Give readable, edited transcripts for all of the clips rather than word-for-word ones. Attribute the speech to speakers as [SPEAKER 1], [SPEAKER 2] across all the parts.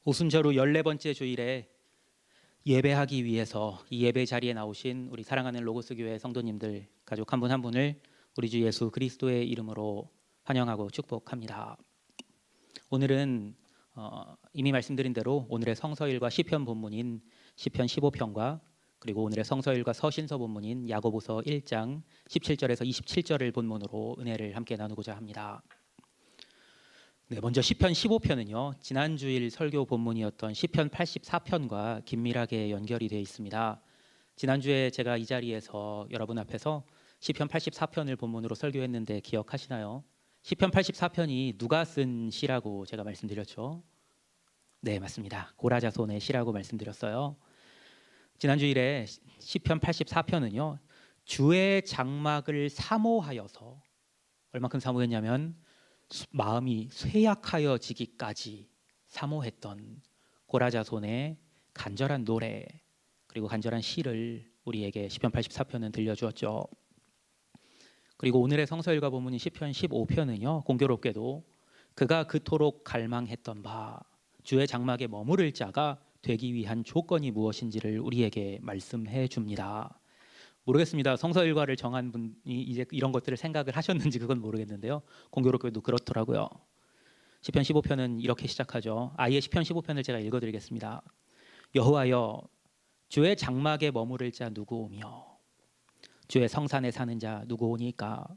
[SPEAKER 1] 오순절 후 14번째 주일에 예배하기 위해서 이 예배 자리에 나오신 우리 사랑하는 로고스 교회 성도님들 가족 한 분 한 분을 우리 주 예수 그리스도의 이름으로 환영하고 축복합니다. 오늘은 이미 말씀드린 대로 오늘의 성서일과 시편 본문인 시편 15편과 그리고 오늘의 성서일과 서신서 본문인 야고보서 1장 17절에서 27절을 본문으로 은혜를 함께 나누고자 합니다. 네, 먼저 시편 15편은요. 지난 주일 설교 본문이었던 시편 84편과 긴밀하게 연결이 되어 있습니다. 지난주에 제가 이 자리에서 여러분 앞에서 시편 84편을 본문으로 설교했는데 기억하시나요? 시편 84편이 누가 쓴 시라고 제가 말씀드렸죠? 네, 맞습니다. 고라자손의 시라고 말씀드렸어요. 지난 주일에 시편 84편은요. 주의 장막을 사모하여서 얼마큼 사모했냐면 마음이 쇠약하여지기까지 사모했던 고라자손의 간절한 노래 그리고 간절한 시를 우리에게 시편 84편은 들려주었죠. 그리고 오늘의 성서일과 본문인 시편 15편은요. 공교롭게도 그가 그토록 갈망했던 바 주의 장막에 머무를 자가 되기 위한 조건이 무엇인지를 우리에게 말씀해 줍니다. 모르겠습니다. 성서 일과를 정한 분이 이제 이런 것들을 생각을 하셨는지 그건 모르겠는데요. 공교롭게도 그렇더라고요. 시편 15편은 이렇게 시작하죠. 아예 시편 15편을 제가 읽어드리겠습니다. 여호와여 주의 장막에 머무를 자 누구오며 주의 성산에 사는 자 누구오니까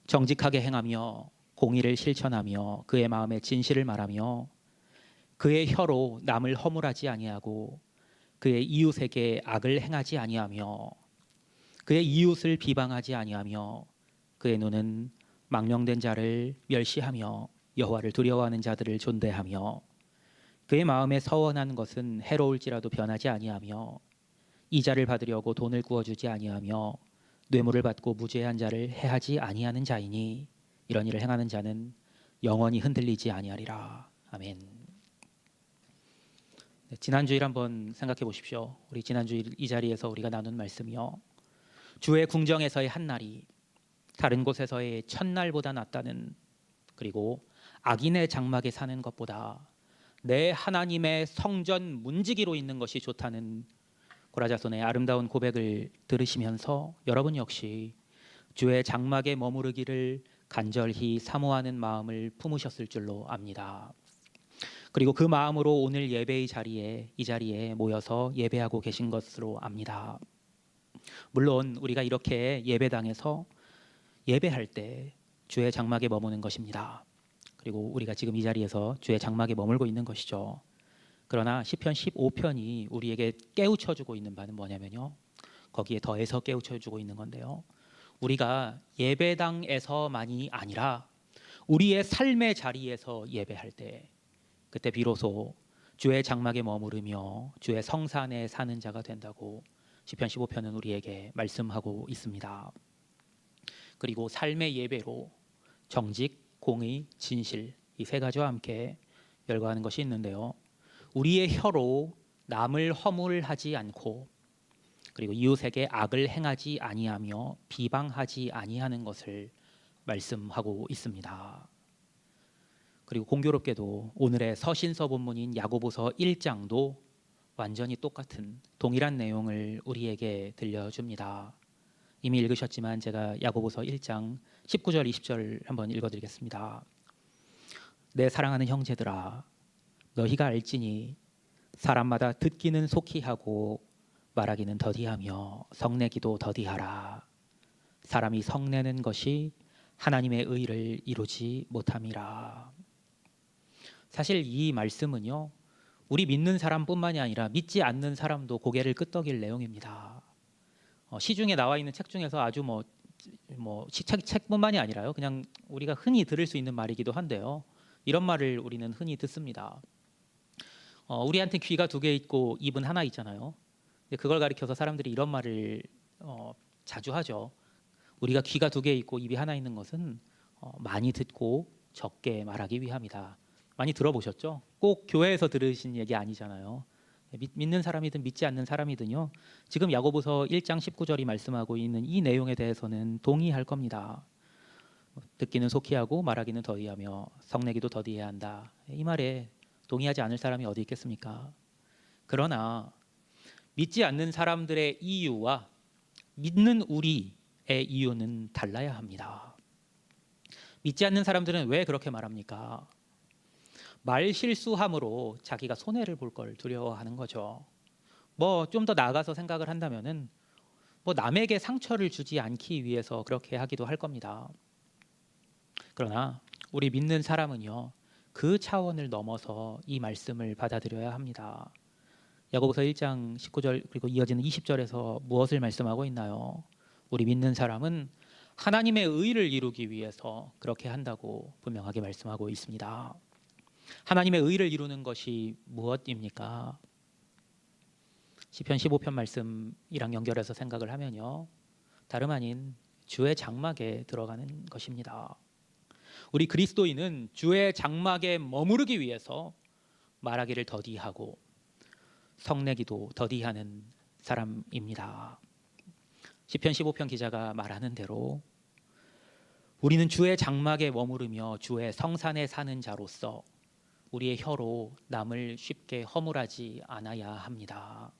[SPEAKER 1] 정직하게 행하며 공의를 실천하며 그의 마음에 진실을 말하며 그의 혀로 남을 허물하지 아니하고 그의 이웃에게 악을 행하지 아니하며 그의 이웃을 비방하지 아니하며 그의 눈은 망령된 자를 멸시하며 여호와를 두려워하는 자들을 존대하며 그의 마음에 서원한 것은 해로울지라도 변하지 아니하며 이자를 받으려고 돈을 구워주지 아니하며 뇌물을 받고 무죄한 자를 해하지 아니하는 자이니 이런 일을 행하는 자는 영원히 흔들리지 아니하리라. 아멘. 네, 지난주일 한번 생각해 보십시오. 우리 지난주일 이 자리에서 우리가 나눈 말씀이요. 주의 궁정에서의 한 날이 다른 곳에서의 첫날보다 낫다는, 그리고 악인의 장막에 사는 것보다 내 하나님의 성전 문지기로 있는 것이 좋다는 고라자손의 아름다운 고백을 들으시면서 여러분 역시 주의 장막에 머무르기를 간절히 사모하는 마음을 품으셨을 줄로 압니다. 그리고 그 마음으로 오늘 예배의 자리에 이 자리에 모여서 예배하고 계신 것으로 압니다. 물론 우리가 이렇게 예배당에서 예배할 때 주의 장막에 머무는 것입니다. 그리고 우리가 지금 이 자리에서 주의 장막에 머물고 있는 것이죠. 그러나 시편 15편이 우리에게 깨우쳐주고 있는 바는 뭐냐면요. 거기에 더해서 깨우쳐주고 있는 건데요. 우리가 예배당에서만이 아니라 우리의 삶의 자리에서 예배할 때 그때 비로소 주의 장막에 머무르며 주의 성산에 사는 자가 된다고 시편 15편은 우리에게 말씀하고 있습니다. 그리고 삶의 예배로 정직, 공의, 진실 이 세 가지와 함께 열거하는 것이 있는데요. 우리의 혀로 남을 허물하지 않고 그리고 이웃에게 악을 행하지 아니하며 비방하지 아니하는 것을 말씀하고 있습니다. 그리고 공교롭게도 오늘의 서신서 본문인 야고보서 1장도 완전히 똑같은 동일한 내용을 우리에게 들려줍니다. 이미 읽으셨지만 제가 야고보서 1장 19절 20절 한번 읽어드리겠습니다. 내 사랑하는 형제들아 너희가 알지니 사람마다 듣기는 속히 하고 말하기는 더디하며 성내기도 더디하라. 사람이 성내는 것이 하나님의 의를 이루지 못함이라. 사실 이 말씀은요. 우리 믿는 사람뿐만이 아니라 믿지 않는 사람도 고개를 끄덕일 내용입니다. 시중에 나와 있는 책 중에서 아주 책뿐만이 아니라요. 그냥 우리가 흔히 들을 수 있는 말이기도 한데요. 이런 말을 우리는 흔히 듣습니다. 우리한테 귀가 두 개 있고 입은 하나 있잖아요. 그걸 가리켜서 사람들이 이런 말을 자주 하죠. 우리가 귀가 두 개 있고 입이 하나 있는 것은 많이 듣고 적게 말하기 위함이다. 많이 들어보셨죠? 꼭 교회에서 들으신 얘기 아니잖아요. 믿는 사람이든 믿지 않는 사람이든요. 지금 야고보서 1장 19절이 말씀하고 있는 이 내용에 대해서는 동의할 겁니다. 듣기는 속히 하고 말하기는 더디하며 성내기도 더디해야 한다. 이 말에 동의하지 않을 사람이 어디 있겠습니까? 그러나 믿지 않는 사람들의 이유와 믿는 우리의 이유는 달라야 합니다. 믿지 않는 사람들은 왜 그렇게 말합니까? 말 실수함으로 자기가 손해를 볼 걸 두려워하는 거죠. 뭐 좀 더 나아가서 생각을 한다면은 뭐 남에게 상처를 주지 않기 위해서 그렇게 하기도 할 겁니다. 그러나 우리 믿는 사람은요, 그 차원을 넘어서 이 말씀을 받아들여야 합니다. 야고보서 1장 19절 그리고 이어지는 20절에서 무엇을 말씀하고 있나요? 우리 믿는 사람은 하나님의 의를 이루기 위해서 그렇게 한다고 분명하게 말씀하고 있습니다. 하나님의 의를 이루는 것이 무엇입니까? 시편 15편 말씀이랑 연결해서 생각을 하면요, 다름 아닌 주의 장막에 들어가는 것입니다. 우리 그리스도인은 주의 장막에 머무르기 위해서 말하기를 더디하고 성내기도 더디하는 사람입니다. 시편 15편 기자가 말하는 대로 우리는 주의 장막에 머무르며 주의 성산에 사는 자로서 우리의 혀로 남을 쉽게 허물하지 않아야 합니다.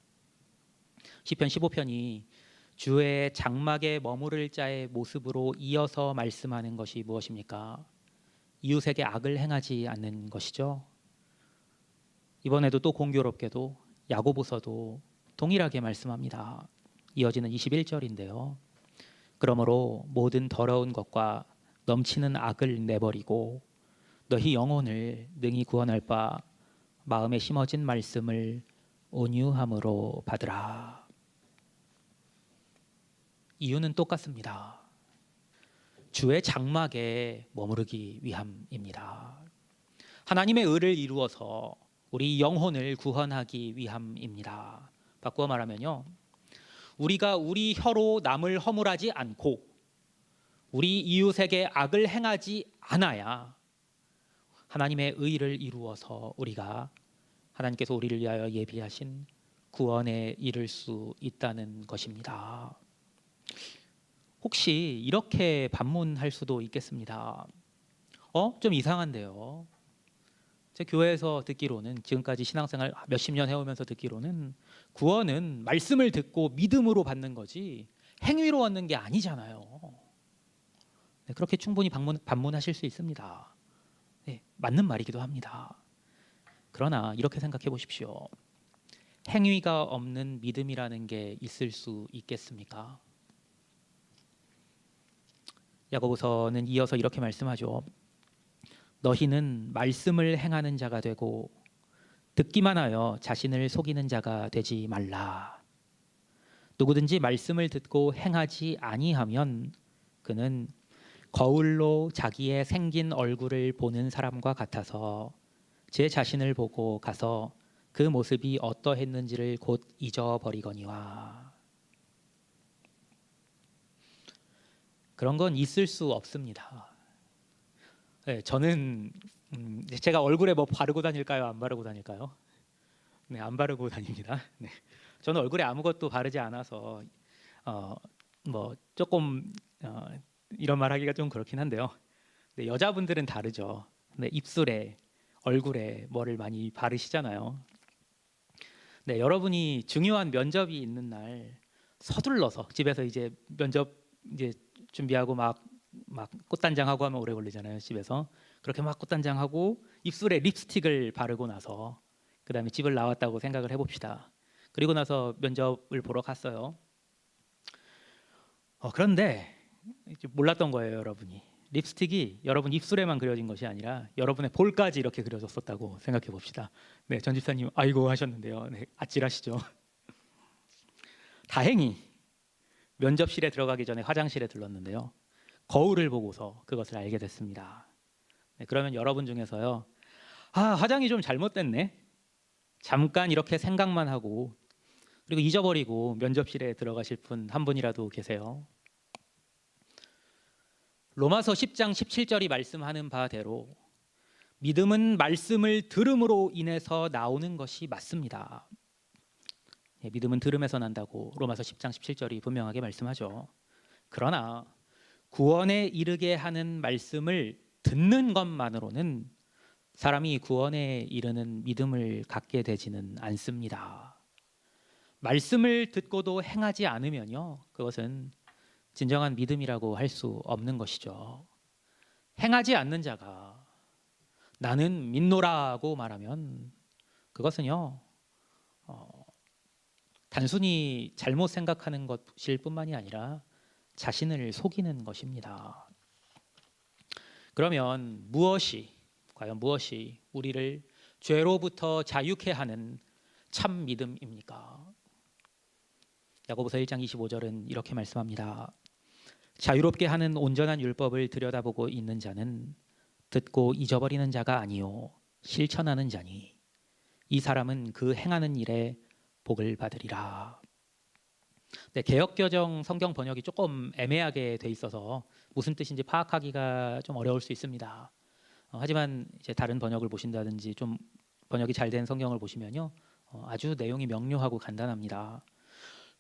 [SPEAKER 1] 시편 15편이 주의 장막에 머무를 자의 모습으로 이어서 말씀하는 것이 무엇입니까? 이웃에게 악을 행하지 않는 것이죠. 이번에도 또 공교롭게도 야고보서도 동일하게 말씀합니다. 이어지는 21절인데요. 그러므로 모든 더러운 것과 넘치는 악을 내버리고 너희 영혼을 능히 구원할 바 마음에 심어진 말씀을 온유함으로 받으라. 이유는 똑같습니다. 주의 장막에 머무르기 위함입니다. 하나님의 의를 이루어서 우리 영혼을 구원하기 위함입니다. 바꾸어 말하면요, 우리가 우리 혀로 남을 허물하지 않고 우리 이웃에게 악을 행하지 않아야 하나님의 의를 이루어서 우리가 하나님께서 우리를 위하여 예비하신 구원에 이를 수 있다는 것입니다. 혹시 이렇게 반문할 수도 있겠습니다. 좀 이상한데요. 제 교회에서 듣기로는, 지금까지 신앙생활 몇십 년 해오면서 듣기로는 구원은 말씀을 듣고 믿음으로 받는 거지 행위로 얻는 게 아니잖아요. 네, 그렇게 충분히 반문하실 수 있습니다. 네, 맞는 말이기도 합니다. 그러나 이렇게 생각해 보십시오. 행위가 없는 믿음이라는 게 있을 수 있겠습니까? 야고보서는 이어서 이렇게 말씀하죠. 너희는 말씀을 행하는 자가 되고 듣기만 하여 자신을 속이는 자가 되지 말라. 누구든지 말씀을 듣고 행하지 아니하면 그는 거울로 자기의 생긴 얼굴을 보는 사람과 같아서 제 자신을 보고 가서 그 모습이 어떠했는지를 곧 잊어버리거니와. 그런 건 있을 수 없습니다. 네, 저는 제가 얼굴에 뭐 바르고 다닐까요? 안 바르고 다닐까요? 네, 안 바르고 다닙니다. 네, 저는 얼굴에 아무것도 바르지 않아서 뭐 조금 이런 말하기가 좀 그렇긴 한데요. 네, 여자분들은 다르죠. 네, 입술에, 얼굴에 뭐를 많이 바르시잖아요. 네, 여러분이 중요한 면접이 있는 날 서둘러서 집에서 이제 면접 이제 준비하고 막 꽃단장하고 하면 오래 걸리잖아요. 집에서 그렇게 막 꽃단장하고 입술에 립스틱을 바르고 나서 그 다음에 집을 나왔다고 생각을 해봅시다. 그리고 나서 면접을 보러 갔어요. 그런데 이제 몰랐던 거예요, 여러분이. 립스틱이 여러분 입술에만 그려진 것이 아니라 여러분의 볼까지 이렇게 그려졌었다고 생각해 봅시다. 네, 전 집사님 아이고 하셨는데요. 네, 아찔하시죠. 다행히 면접실에 들어가기 전에 화장실에 들렀는데요. 거울을 보고서 그것을 알게 됐습니다. 네, 그러면 여러분 중에서요, 화장이 좀 잘못됐네. 잠깐 이렇게 생각만 하고 그리고 잊어버리고 면접실에 들어가실 분 한 분이라도 계세요? 로마서 10장 17절이 말씀하는 바대로 믿음은 말씀을 들음으로 인해서 나오는 것이 맞습니다. 예, 믿음은 들음에서 난다고 로마서 10장 17절이 분명하게 말씀하죠. 그러나 구원에 이르게 하는 말씀을 듣는 것만으로는 사람이 구원에 이르는 믿음을 갖게 되지는 않습니다. 말씀을 듣고도 행하지 않으면요, 그것은 진정한 믿음이라고 할 수 없는 것이죠. 행하지 않는 자가 나는 믿노라고 말하면 그것은요, 단순히 잘못 생각하는 것일 뿐만이 아니라 자신을 속이는 것입니다. 그러면 과연 무엇이 우리를 죄로부터 자유케 하는 참 믿음입니까? 야고보서 1장 25절은 이렇게 말씀합니다. 자유롭게 하는 온전한 율법을 들여다보고 있는 자는 듣고 잊어버리는 자가 아니요 실천하는 자니 이 사람은 그 행하는 일에 복을 받으리라. 네, 개역개정 성경 번역이 조금 애매하게 돼 있어서 무슨 뜻인지 파악하기가 좀 어려울 수 있습니다. 하지만 이제 다른 번역을 보신다든지 좀 번역이 잘 된 성경을 보시면요, 아주 내용이 명료하고 간단합니다.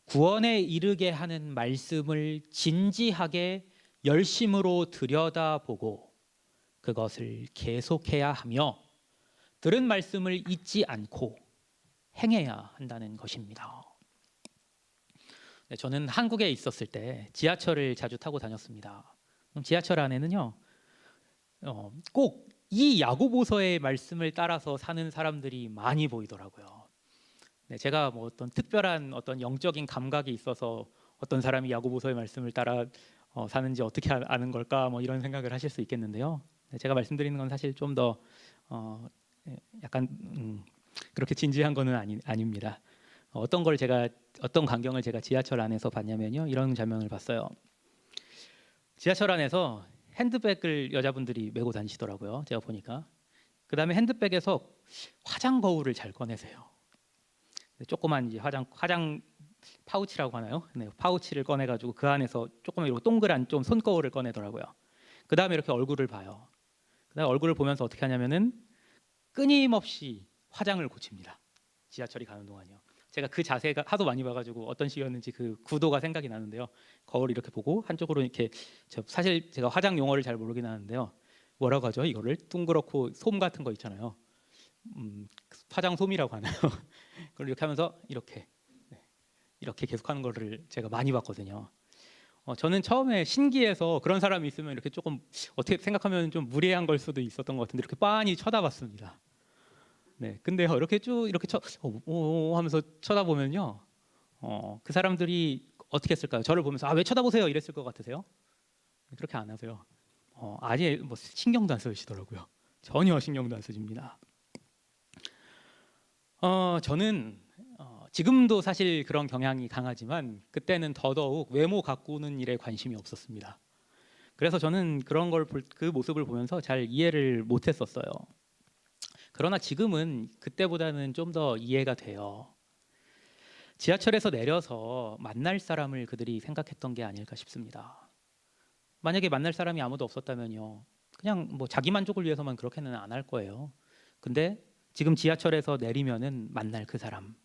[SPEAKER 1] 구원에 이르게 하는 말씀을 진지하게 열심으로 들여다보고 그것을 계속해야 하며 들은 말씀을 잊지 않고 행해야 한다는 것입니다. 네, 저는 한국에 있었을 때 지하철을 자주 타고 다녔습니다. 지하철 안에는요, 꼭 이 야고보서의 말씀을 따라서 사는 사람들이 많이 보이더라고요. 네, 제가 뭐 어떤 특별한 어떤 영적인 감각이 있어서 어떤 사람이 야고보서의 말씀을 따라 사는지 어떻게 아는 걸까, 뭐 이런 생각을 하실 수 있겠는데요. 네, 제가 말씀드리는 건 사실 좀 더 약간 그렇게 진지한 거는 아닙니다. 어떤 광경을 제가 지하철 안에서 봤냐면요, 이런 장면을 봤어요. 지하철 안에서 핸드백을 여자분들이 메고 다니시더라고요. 제가 보니까. 그 다음에 핸드백에서 화장 거울을 잘 꺼내세요. 조그만 이제 화장 파우치라고 하나요? 네, 파우치를 꺼내가지고 그 안에서 조그만 이렇게 동그란 좀 손거울을 꺼내더라고요. 그 다음에 이렇게 얼굴을 봐요. 그 다음에 얼굴을 보면서 어떻게 하냐면은 끊임없이 화장을 고칩니다. 지하철이 가는 동안이요. 제가 그 자세가 하도 많이 봐가지고 어떤 식이었는지 그 구도가 생각이 나는데요. 거울 이렇게 보고 한쪽으로 이렇게, 사실 제가 화장 용어를 잘 모르긴 하는데요. 뭐라고 하죠? 이거를 둥그렇고 솜 같은 거 있잖아요. 화장 솜이라고 하나요? 그걸 이렇게 하면서 이렇게 계속하는 거를 제가 많이 봤거든요. 저는 처음에 신기해서 그런 사람이 있으면 이렇게 조금 어떻게 생각하면 좀 무례한 걸 수도 있었던 것 같은데 이렇게 빤히 쳐다봤습니다. 네, 근데요 이렇게 쭉 이렇게 하면서 쳐다보면요, 그 사람들이 어떻게 했을까요? 저를 보면서 왜 쳐다보세요 이랬을 것 같으세요? 그렇게 안 하세요. 아예 뭐 신경도 안 쓰시더라고요. 전혀 신경도 안 쓰십니다. 저는 지금도 사실 그런 경향이 강하지만 그때는 더더욱 외모 가꾸는 일에 관심이 없었습니다. 그래서 저는 그런 그 모습을 보면서 잘 이해를 못했었어요. 그러나 지금은 그때보다는 좀 더 이해가 돼요. 지하철에서 내려서 만날 사람을 그들이 생각했던 게 아닐까 싶습니다. 만약에 만날 사람이 아무도 없었다면요, 그냥 뭐 자기 만족을 위해서만 그렇게는 안 할 거예요. 근데 지금 지하철에서 내리면은 만날 그 사람,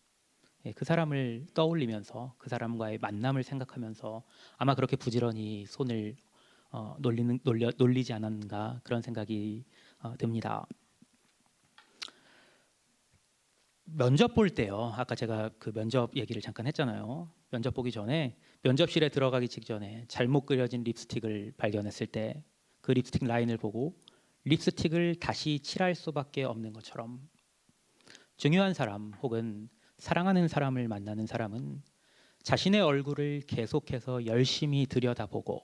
[SPEAKER 1] 그 사람을 떠올리면서 그 사람과의 만남을 생각하면서 아마 그렇게 부지런히 손을 놀리지 않았는가 그런 생각이 듭니다. 면접 볼 때요, 아까 제가 그 면접 얘기를 잠깐 했잖아요. 면접 보기 전에 면접실에 들어가기 직전에 잘못 그려진 립스틱을 발견했을 때 그 립스틱 라인을 보고 립스틱을 다시 칠할 수밖에 없는 것처럼 중요한 사람 혹은 사랑하는 사람을 만나는 사람은 자신의 얼굴을 계속해서 열심히 들여다보고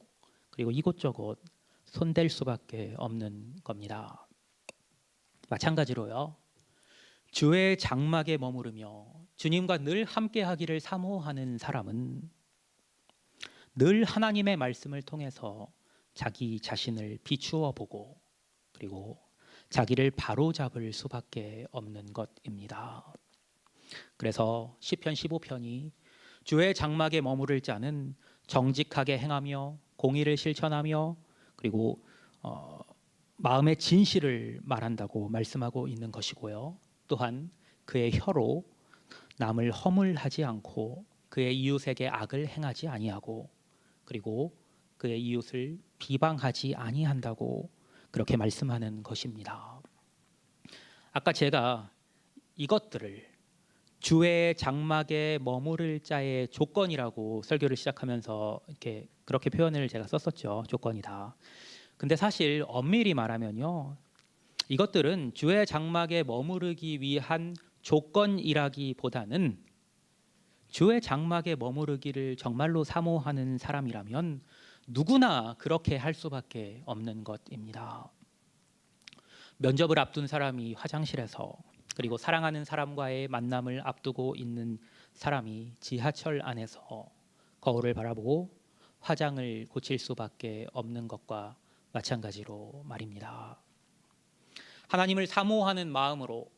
[SPEAKER 1] 그리고 이곳저곳 손댈 수밖에 없는 겁니다. 마찬가지로요, 주의 장막에 머무르며 주님과 늘 함께하기를 사모하는 사람은 늘 하나님의 말씀을 통해서 자기 자신을 비추어 보고 그리고 자기를 바로잡을 수밖에 없는 것입니다. 그래서 시편 15편이 주의 장막에 머무를 자는 정직하게 행하며 공의를 실천하며 그리고 마음의 진실을 말한다고 말씀하고 있는 것이고요. 또한 그의 혀로 남을 허물하지 않고 그의 이웃에게 악을 행하지 아니하고 그리고 그의 이웃을 비방하지 아니한다고 그렇게 말씀하는 것입니다. 아까 제가 이것들을 주의 장막에 머무를 자의 조건이라고 설교를 시작하면서 이렇게 그렇게 표현을 제가 썼었죠. 조건이다. 근데 사실 엄밀히 말하면요, 이것들은 주의 장막에 머무르기 위한 조건이라기보다는 주의 장막에 머무르기를 정말로 사모하는 사람이라면 누구나 그렇게 할 수밖에 없는 것입니다. 면접을 앞둔 사람이 화장실에서, 그리고 사랑하는 사람과의 만남을 앞두고 있는 사람이 지하철 안에서 거울을 바라보고 화장을 고칠 수밖에 없는 것과 마찬가지로 말입니다. 하나님을 사모하는 마음으로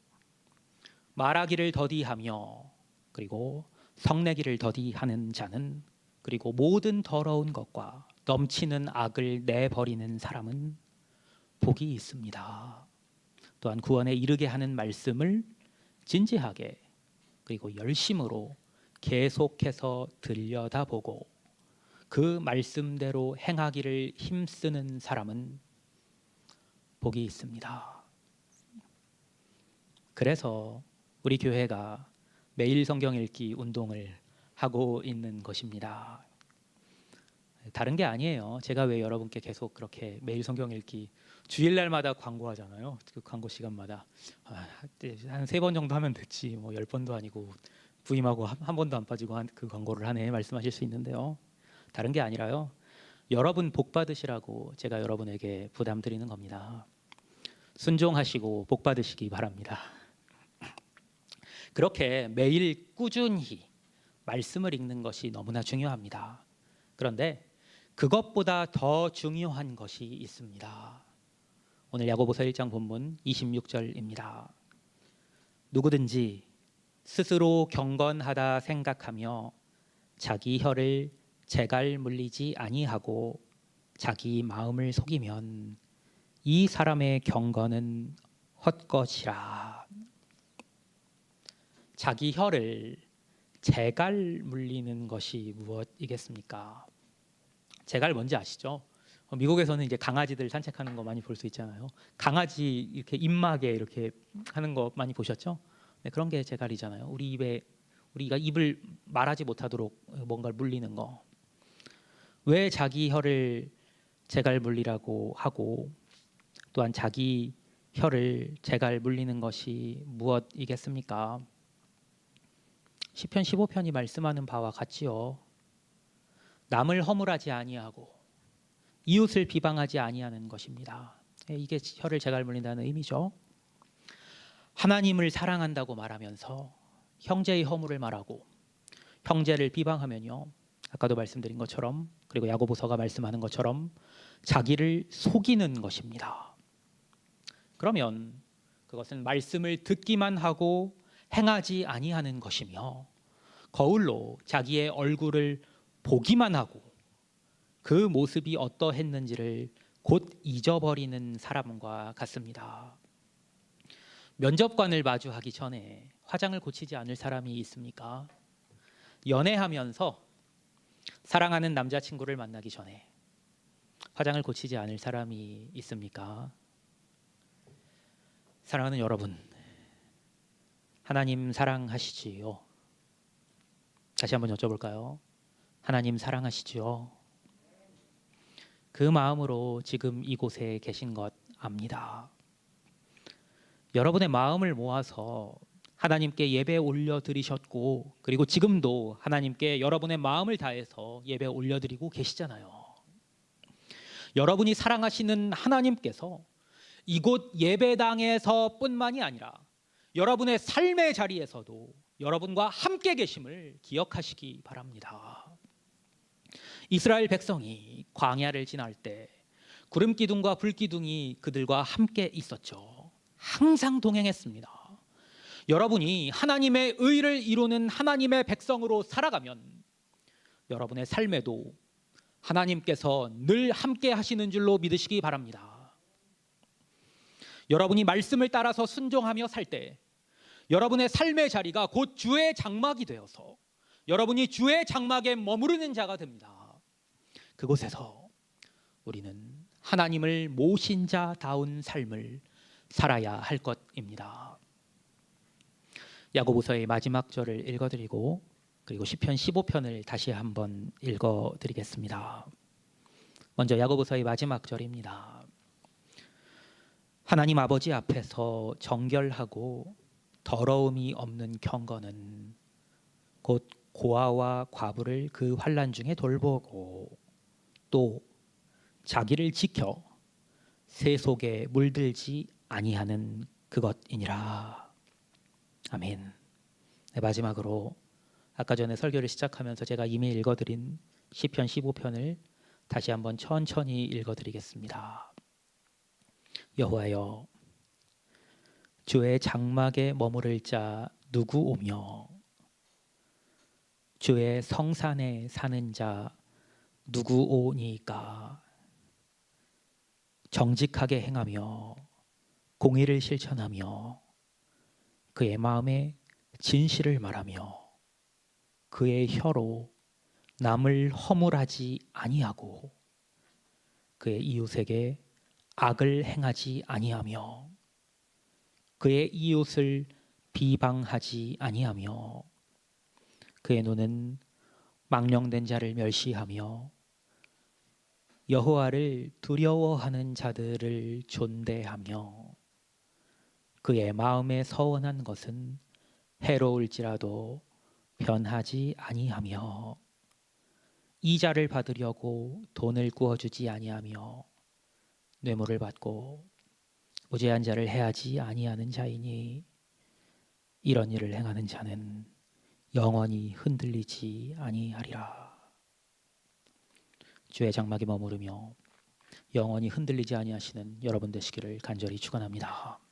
[SPEAKER 1] 말하기를 더디하며, 그리고 성내기를 더디하는 자는, 그리고 모든 더러운 것과 넘치는 악을 내버리는 사람은 복이 있습니다. 또한 구원에 이르게 하는 말씀을 진지하게, 그리고 열심으로 계속해서 들여다보고 그 말씀대로 행하기를 힘쓰는 사람은 복이 있습니다. 그래서 우리 교회가 매일 성경 읽기 운동을 하고 있는 것입니다. 다른 게 아니에요. 제가 왜 여러분께 계속 그렇게 매일 성경 읽기 주일날마다 광고하잖아요. 그 광고 시간마다 한 3번 정도 하면 됐지, 뭐 10번도 아니고 부임하고 한 번도 안 빠지고 그 광고를 하네 말씀하실 수 있는데요. 다른 게 아니라요, 여러분 복 받으시라고 제가 여러분에게 부담 드리는 겁니다. 순종하시고 복 받으시기 바랍니다. 그렇게 매일 꾸준히 말씀을 읽는 것이 너무나 중요합니다. 그런데 그것보다 더 중요한 것이 있습니다. 오늘 야고보서 1장 본문 26절입니다. 누구든지 스스로 경건하다 생각하며 자기 혀를 재갈 물리지 아니하고 자기 마음을 속이면 이 사람의 경건은 헛것이라. 자기 혀를 재갈 물리는 것이 무엇이겠습니까? 재갈 뭔지 아시죠? 미국에서는 이제 강아지들 산책하는 거 많이 볼 수 있잖아요. 강아지 이렇게 입막에 이렇게 하는 거 많이 보셨죠? 네, 그런 게 재갈이잖아요. 우리가 입을 말하지 못하도록 뭔가를 물리는 거. 왜 자기 혀를 재갈 물리라고 하고 또한 자기 혀를 재갈 물리는 것이 무엇이겠습니까? 시편 15편이 말씀하는 바와 같지요. 남을 허물하지 아니하고 이웃을 비방하지 아니하는 것입니다. 이게 혀를 재갈 물린다는 의미죠. 하나님을 사랑한다고 말하면서 형제의 허물을 말하고 형제를 비방하면요, 아까도 말씀드린 것처럼, 그리고 야고보서가 말씀하는 것처럼 자기를 속이는 것입니다. 그러면 그것은 말씀을 듣기만 하고 행하지 아니하는 것이며 거울로 자기의 얼굴을 보기만 하고 그 모습이 어떠했는지를 곧 잊어버리는 사람과 같습니다. 면접관을 마주하기 전에 화장을 고치지 않을 사람이 있습니까? 연애하면서 사랑하는 남자친구를 만나기 전에 화장을 고치지 않을 사람이 있습니까? 사랑하는 여러분, 하나님 사랑하시지요? 다시 한번 여쭤볼까요? 하나님 사랑하시지요? 그 마음으로 지금 이곳에 계신 것 압니다. 여러분의 마음을 모아서 하나님께 예배 올려드리셨고, 그리고 지금도 하나님께 여러분의 마음을 다해서 예배 올려드리고 계시잖아요. 여러분이 사랑하시는 하나님께서 이곳 예배당에서 뿐만이 아니라 여러분의 삶의 자리에서도 여러분과 함께 계심을 기억하시기 바랍니다. 이스라엘 백성이 광야를 지날 때 구름 기둥과 불 기둥이 그들과 함께 있었죠. 항상 동행했습니다. 여러분이 하나님의 의를 이루는 하나님의 백성으로 살아가면 여러분의 삶에도 하나님께서 늘 함께 하시는 줄로 믿으시기 바랍니다. 여러분이 말씀을 따라서 순종하며 살 때 여러분의 삶의 자리가 곧 주의 장막이 되어서 여러분이 주의 장막에 머무르는 자가 됩니다. 그곳에서 우리는 하나님을 모신 자다운 삶을 살아야 할 것입니다. 야고보서의 마지막 절을 읽어드리고 그리고 시편 15편을 다시 한번 읽어드리겠습니다. 먼저 야고보서의 마지막 절입니다. 하나님 아버지 앞에서 정결하고 더러움이 없는 경건은 곧 고아와 과부를 그 환난 중에 돌보고 또 자기를 지켜 세속에 물들지 아니하는 그것이니라. 아멘. 네, 마지막으로 아까 전에 설교를 시작하면서 제가 이미 읽어드린 시편 15편을 다시 한번 천천히 읽어드리겠습니다. 여호와여, 주의 장막에 머무를 자 누구 오며 주의 성산에 사는 자 누구 오니까. 정직하게 행하며 공의를 실천하며 그의 마음에 진실을 말하며 그의 혀로 남을 허물하지 아니하고 그의 이웃에게 악을 행하지 아니하며 그의 이웃을 비방하지 아니하며 그의 눈은 망령된 자를 멸시하며 여호와를 두려워하는 자들을 존대하며 그의 마음에 서원한 것은 해로울지라도 변하지 아니하며 이자를 받으려고 돈을 구워주지 아니하며 뇌물을 받고 무죄한 자를 해하지 아니하는 자이니 이런 일을 행하는 자는 영원히 흔들리지 아니하리라. 주의 장막에 머무르며 영원히 흔들리지 아니하시는 여러분 되시기를 간절히 축원합니다.